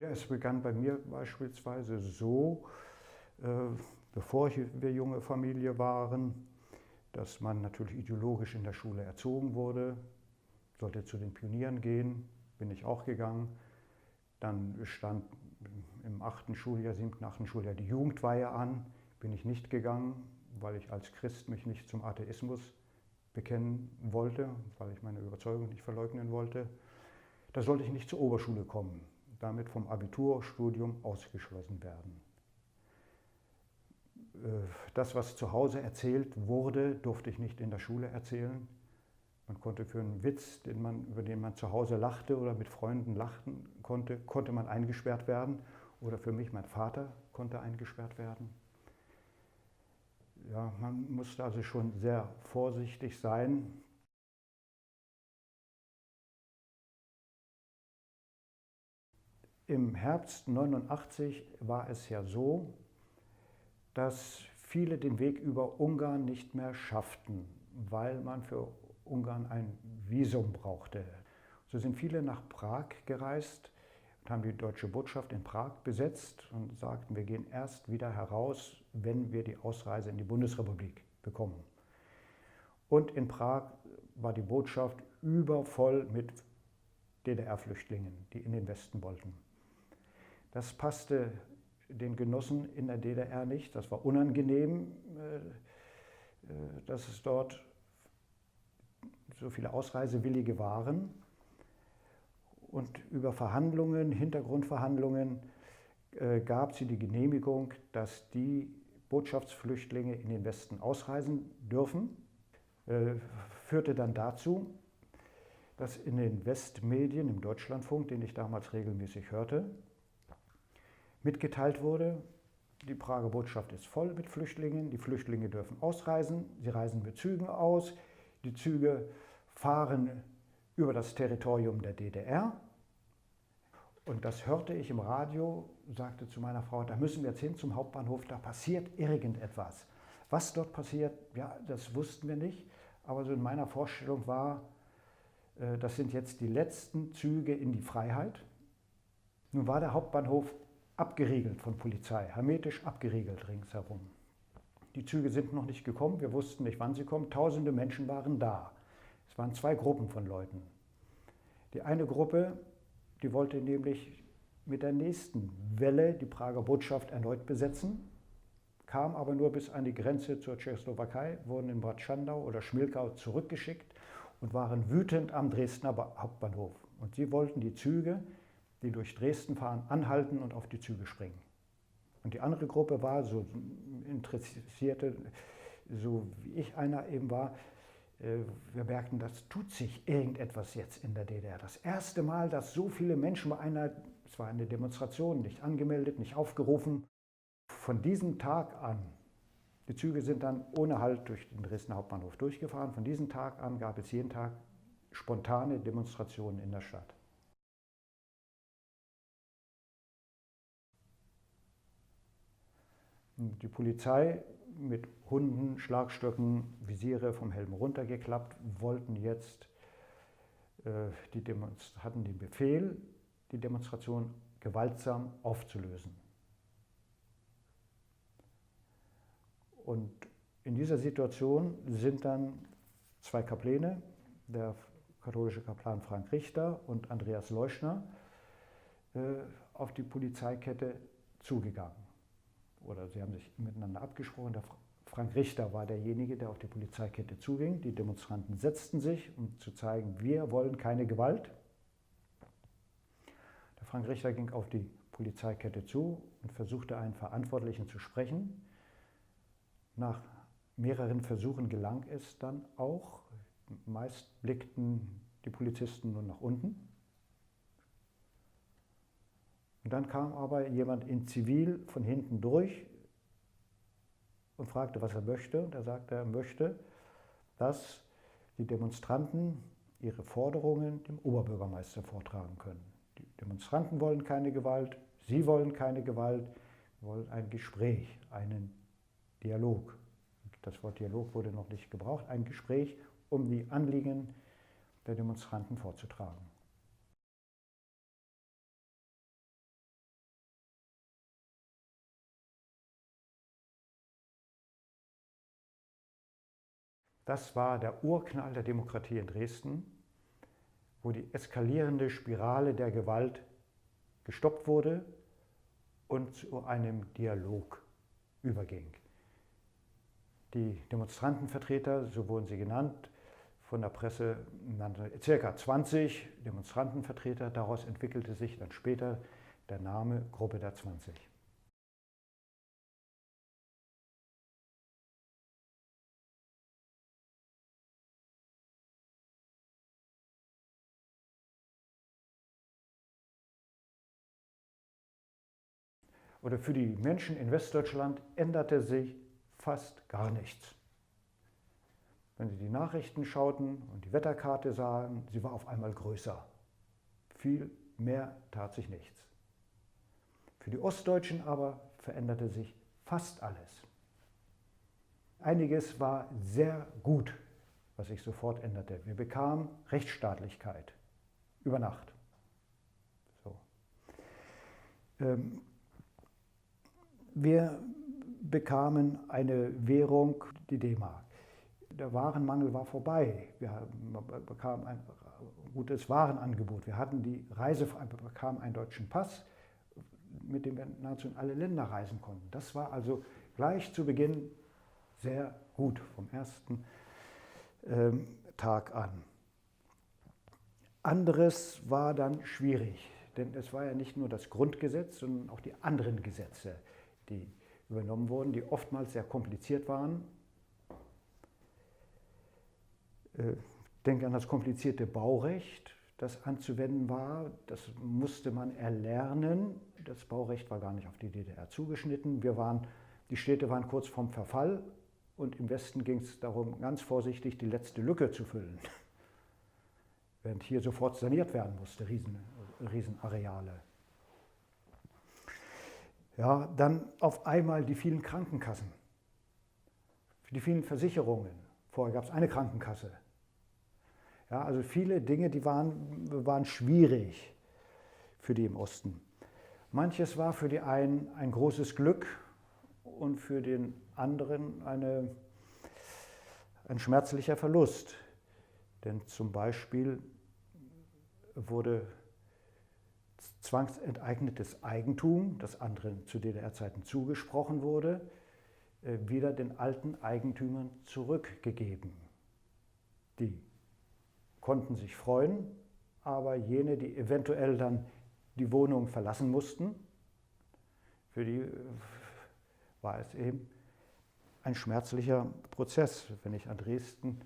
Ja, es begann bei mir beispielsweise so, äh, bevor wir junge Familie waren, dass man natürlich ideologisch in der Schule erzogen wurde, sollte zu den Pionieren gehen, bin ich auch gegangen. Dann stand im 8. Schuljahr, 7., 8. Schuljahr die Jugendweihe an, bin ich nicht gegangen, weil ich als Christ mich nicht zum Atheismus bekennen wollte, weil ich meine Überzeugung nicht verleugnen wollte. Da sollte ich nicht zur Oberschule kommen, damit vom Abiturstudium ausgeschlossen werden. Das, was zu Hause erzählt wurde, durfte ich nicht in der Schule erzählen. Man konnte für einen Witz, über den man zu Hause lachte oder mit Freunden lachen konnte, konnte man eingesperrt werden. Oder für mich, mein Vater konnte eingesperrt werden. Ja, man musste also schon sehr vorsichtig sein. Im Herbst 89 war es ja so, dass viele den Weg über Ungarn nicht mehr schafften, weil man für Ungarn ein Visum brauchte. So sind viele nach Prag gereist und haben die deutsche Botschaft in Prag besetzt und sagten, wir gehen erst wieder heraus, wenn wir die Ausreise in die Bundesrepublik bekommen. Und in Prag war die Botschaft übervoll mit DDR-Flüchtlingen, die in den Westen wollten. Das passte den Genossen in der DDR nicht. Das war unangenehm, dass es dort so viele Ausreisewillige waren. Und über Verhandlungen, Hintergrundverhandlungen, gab sie die Genehmigung, dass die Botschaftsflüchtlinge in den Westen ausreisen dürfen. Führte dann dazu, dass in den Westmedien, im Deutschlandfunk, den ich damals regelmäßig hörte, mitgeteilt wurde, die Prager Botschaft ist voll mit Flüchtlingen, die Flüchtlinge dürfen ausreisen, sie reisen mit Zügen aus, die Züge fahren über das Territorium der DDR. Und das hörte ich im Radio, sagte zu meiner Frau, da müssen wir jetzt hin zum Hauptbahnhof, da passiert irgendetwas. Was dort passiert, ja, das wussten wir nicht, aber so in meiner Vorstellung war, das sind jetzt die letzten Züge in die Freiheit. Nun war der Hauptbahnhof abgeriegelt von Polizei, hermetisch abgeriegelt ringsherum. Die Züge sind noch nicht gekommen, wir wussten nicht, wann sie kommen. Tausende Menschen waren da. Es waren zwei Gruppen von Leuten. Die eine Gruppe, die wollte nämlich mit der nächsten Welle die Prager Botschaft erneut besetzen, kam aber nur bis an die Grenze zur Tschechoslowakei, wurden in Bad Schandau oder Schmilgau zurückgeschickt und waren wütend am Dresdner Hauptbahnhof. Und sie wollten die Züge, die durch Dresden fahren, anhalten und auf die Züge springen. Und die andere Gruppe war, so Interessierte, so wie ich einer eben war, wir merkten, das tut sich irgendetwas jetzt in der DDR. Das erste Mal, dass so viele Menschen bei es war eine Demonstration, nicht angemeldet, nicht aufgerufen. Von diesem Tag an, die Züge sind dann ohne Halt durch den Dresdner Hauptbahnhof durchgefahren, von diesem Tag an gab es jeden Tag spontane Demonstrationen in der Stadt. Die Polizei mit Hunden, Schlagstöcken, Visiere vom Helm runtergeklappt, wollten jetzt, hatten den Befehl, die Demonstration gewaltsam aufzulösen. Und in dieser Situation sind dann zwei Kapläne, der katholische Kaplan Frank Richter und Andreas Leuschner, auf die Polizeikette zugegangen. Oder sie haben sich miteinander abgesprochen. Der Frank Richter war derjenige, der auf die Polizeikette zuging. Die Demonstranten setzten sich, um zu zeigen, wir wollen keine Gewalt. Der Frank Richter ging auf die Polizeikette zu und versuchte, einen Verantwortlichen zu sprechen. Nach mehreren Versuchen gelang es dann auch. Meist blickten die Polizisten nur nach unten. Und dann kam aber jemand in Zivil von hinten durch und fragte, was er möchte. Und er sagte, er möchte, dass die Demonstranten ihre Forderungen dem Oberbürgermeister vortragen können. Die Demonstranten wollen keine Gewalt, sie wollen keine Gewalt, wir wollen ein Gespräch, einen Dialog. Das Wort Dialog wurde noch nicht gebraucht, ein Gespräch, um die Anliegen der Demonstranten vorzutragen. Das war der Urknall der Demokratie in Dresden, wo die eskalierende Spirale der Gewalt gestoppt wurde und zu einem Dialog überging. Die Demonstrantenvertreter, so wurden sie genannt, von der Presse nannte ca. 20 Demonstrantenvertreter. Daraus entwickelte sich dann später der Name Gruppe der 20. Oder für die Menschen in Westdeutschland änderte sich fast gar nichts. Wenn sie die Nachrichten schauten und die Wetterkarte sahen, sie war auf einmal größer. Viel mehr tat sich nichts. Für die Ostdeutschen aber veränderte sich fast alles. Einiges war sehr gut, was sich sofort änderte. Wir bekamen Rechtsstaatlichkeit über Nacht. So. Wir bekamen eine Währung, die D-Mark. Der Warenmangel war vorbei. Wir bekamen ein gutes Warenangebot. Wir bekamen einen deutschen Pass, mit dem wir nahezu in alle Länder reisen konnten. Das war also gleich zu Beginn sehr gut, vom ersten Tag an. Anderes war dann schwierig, denn es war ja nicht nur das Grundgesetz, sondern auch die anderen Gesetze, die übernommen wurden, die oftmals sehr kompliziert waren. Denke an das komplizierte Baurecht, das anzuwenden war. Das musste man erlernen. Das Baurecht war gar nicht auf die DDR zugeschnitten. Die Städte waren kurz vorm Verfall und im Westen ging es darum, ganz vorsichtig die letzte Lücke zu füllen. Während hier sofort saniert werden musste, Riesenareale. Ja, dann auf einmal die vielen Krankenkassen, die vielen Versicherungen. Vorher gab es eine Krankenkasse. Ja, also viele Dinge, die waren schwierig für die im Osten. Manches war für die einen ein großes Glück und für den anderen ein schmerzlicher Verlust. Denn zum Beispiel wurde zwangsenteignetes Eigentum, das anderen zu DDR-Zeiten zugesprochen wurde, wieder den alten Eigentümern zurückgegeben. Die konnten sich freuen, aber jene, die eventuell dann die Wohnung verlassen mussten, für die war es eben ein schmerzlicher Prozess. Wenn ich an Dresden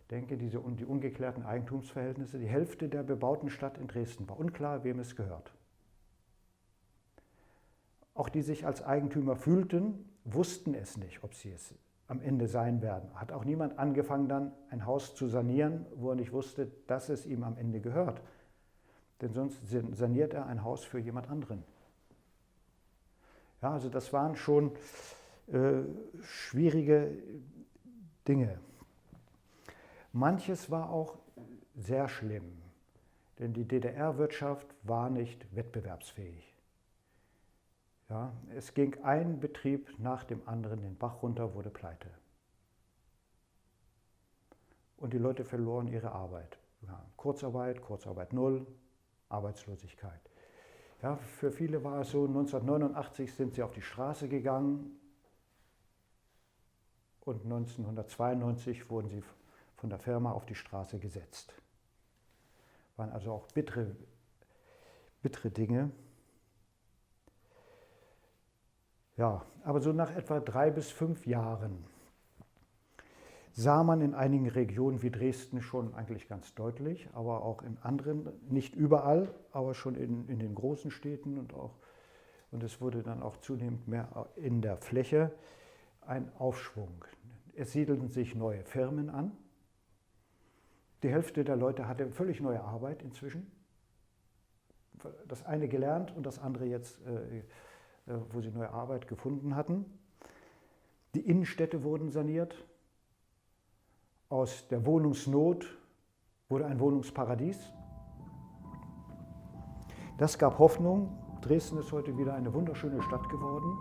denke, die ungeklärten Eigentumsverhältnisse, die Hälfte der bebauten Stadt in Dresden war unklar, wem es gehört. Auch die sich als Eigentümer fühlten, wussten es nicht, ob sie es am Ende sein werden. Hat auch niemand angefangen, dann ein Haus zu sanieren, wo er nicht wusste, dass es ihm am Ende gehört. Denn sonst saniert er ein Haus für jemand anderen. Ja, also das waren schon schwierige Dinge. Manches war auch sehr schlimm, denn die DDR-Wirtschaft war nicht wettbewerbsfähig. Ja, es ging ein Betrieb nach dem anderen den Bach runter, wurde pleite. Und die Leute verloren ihre Arbeit. Ja, Kurzarbeit, Kurzarbeit null, Arbeitslosigkeit. Ja, für viele war es so, 1989 sind sie auf die Straße gegangen und 1992 wurden sie von der Firma auf die Straße gesetzt. Waren also auch bittere Dinge. Ja, aber so nach etwa 3 bis 5 Jahren sah man in einigen Regionen wie Dresden schon eigentlich ganz deutlich, aber auch in anderen, nicht überall, aber schon in den großen Städten und es wurde dann auch zunehmend mehr in der Fläche ein Aufschwung. Es siedelten sich neue Firmen an. Die Hälfte der Leute hatte völlig neue Arbeit inzwischen. Das eine gelernt und das andere jetzt, wo sie neue Arbeit gefunden hatten. Die Innenstädte wurden saniert. Aus der Wohnungsnot wurde ein Wohnungsparadies. Das gab Hoffnung. Dresden ist heute wieder eine wunderschöne Stadt geworden.